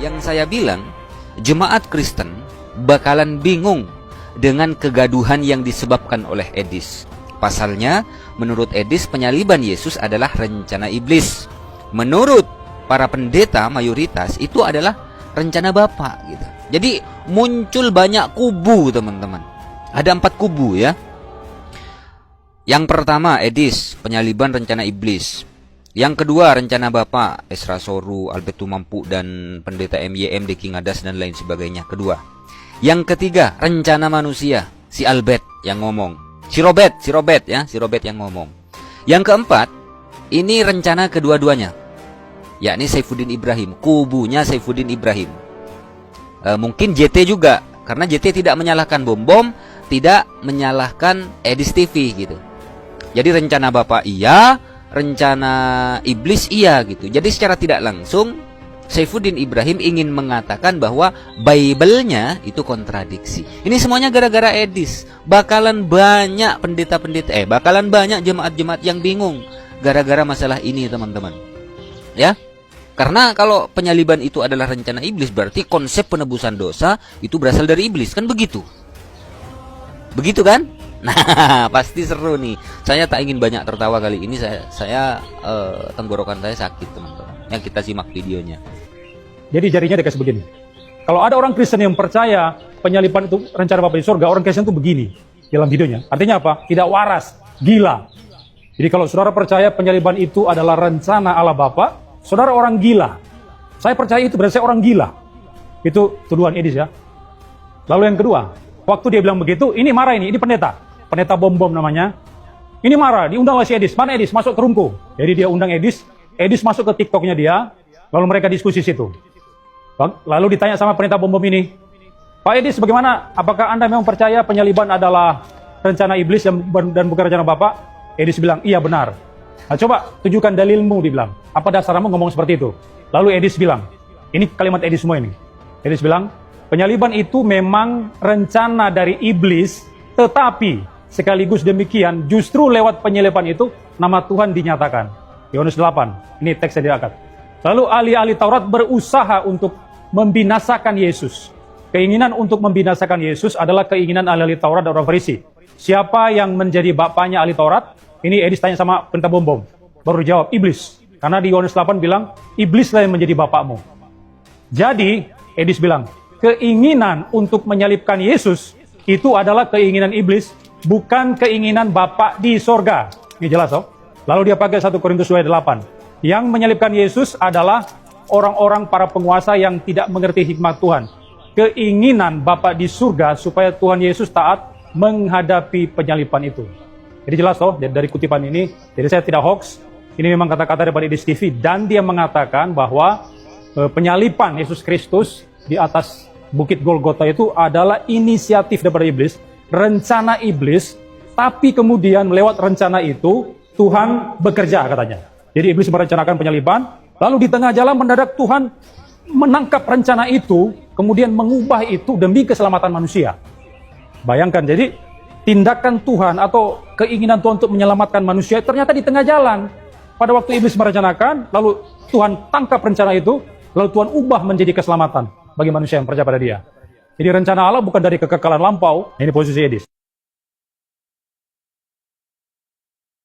Yang saya bilang, jemaat Kristen bakalan bingung dengan kegaduhan yang disebabkan oleh Edis. Pasalnya, menurut Edis, penyaliban Yesus adalah rencana iblis. Menurut para pendeta mayoritas, itu adalah rencana Bapa gitu. Jadi muncul banyak kubu, teman-teman. Ada 4 kubu ya. Yang pertama, Edis, penyaliban rencana iblis. Yang kedua, rencana Bapa, Esra Soru, Albert Tumampu, dan pendeta MYM, Deki Ngadas, dan lain sebagainya. Kedua. Yang ketiga, rencana manusia, si Albert yang ngomong. Si Robert yang ngomong. Yang keempat, ini rencana kedua-duanya, yakni Saifuddin Ibrahim, kubunya Saifuddin Ibrahim. Mungkin JT juga, karena JT tidak menyalahkan bom-bom, tidak menyalahkan Edis TV gitu. Jadi rencana Bapak iya, rencana iblis iya gitu. Jadi secara tidak langsung Saifuddin Ibrahim ingin mengatakan bahwa Bible-nya itu kontradiksi. Ini semuanya gara-gara Edis. Bakalan banyak pendeta-pendeta, bakalan banyak jemaat-jemaat yang bingung gara-gara masalah ini, teman-teman. Ya. Karena kalau penyaliban itu adalah rencana iblis, berarti konsep penebusan dosa itu berasal dari iblis, kan begitu? Begitu kan? Nah, pasti seru nih. Saya tak ingin banyak tertawa kali ini. Saya tenggorokan saya sakit, teman-teman. Yang kita simak videonya. Jadi jarinya dikasih begini. Kalau ada orang Kristen yang percaya penyaliban itu rencana Bapa di surga, orang Kristen itu begini dalam videonya. Artinya apa? Tidak waras, gila. Jadi kalau saudara percaya penyaliban itu adalah rencana Allah Bapa, saudara orang gila. Saya percaya itu berarti saya orang gila. Itu tuduhan Edis ya. Lalu yang kedua, waktu dia bilang begitu, ini marah ini pendeta bom-bom namanya. Ini marah, diundang oleh si Edis. Mana Edis? Masuk ke roomku. Jadi dia undang Edis masuk ke TikToknya dia, lalu mereka diskusi situ. Lalu ditanya sama pendeta bom-bom ini, Pak Edis bagaimana? Apakah Anda memang percaya penyaliban adalah rencana iblis dan bukan rencana Bapak? Edis bilang, iya benar. Nah, coba tunjukkan dalilmu, dibilang. Apa dasarmu ngomong seperti itu? Lalu Edis bilang, ini kalimat Edis semua ini. Edis bilang, penyaliban itu memang rencana dari iblis, tetapi sekaligus demikian justru lewat penyaliban itu nama Tuhan dinyatakan. Yohanes 8, ini teks yang diangkat. Lalu ahli-ahli Taurat berusaha untuk membinasakan Yesus. Keinginan untuk membinasakan Yesus adalah keinginan ahli-ahli Taurat dan orang Farisi. Siapa yang menjadi bapaknya ahli Taurat? Ini Edis tanya sama pendeta bom-bom. Baru jawab, iblis. Karena di Yohanes 8 bilang, iblislah yang menjadi bapakmu. Jadi, Edis bilang, keinginan untuk menyalibkan Yesus itu adalah keinginan iblis, bukan keinginan Bapa di sorga. Ini jelas, oh? Lalu dia pakai 1 Korintus 2:8. Yang menyalibkan Yesus adalah orang-orang para penguasa yang tidak mengerti hikmat Tuhan. Keinginan Bapa di surga supaya Tuhan Yesus taat menghadapi penyaliban itu. Jadi jelas toh dari kutipan ini. Jadi saya tidak hoax. Ini memang kata-kata daripada Edis TV. Dan dia mengatakan bahwa penyaliban Yesus Kristus di atas Bukit Golgota itu adalah inisiatif daripada iblis. Rencana iblis. Tapi kemudian lewat rencana itu Tuhan bekerja katanya. Jadi iblis merencanakan penyaliban, lalu di tengah jalan mendadak Tuhan menangkap rencana itu, kemudian mengubah itu demi keselamatan manusia. Bayangkan, jadi tindakan Tuhan atau keinginan Tuhan untuk menyelamatkan manusia ternyata di tengah jalan. Pada waktu iblis merencanakan, lalu Tuhan tangkap rencana itu, lalu Tuhan ubah menjadi keselamatan bagi manusia yang percaya pada dia. Jadi rencana Allah bukan dari kekekalan lampau, ini posisi Edis.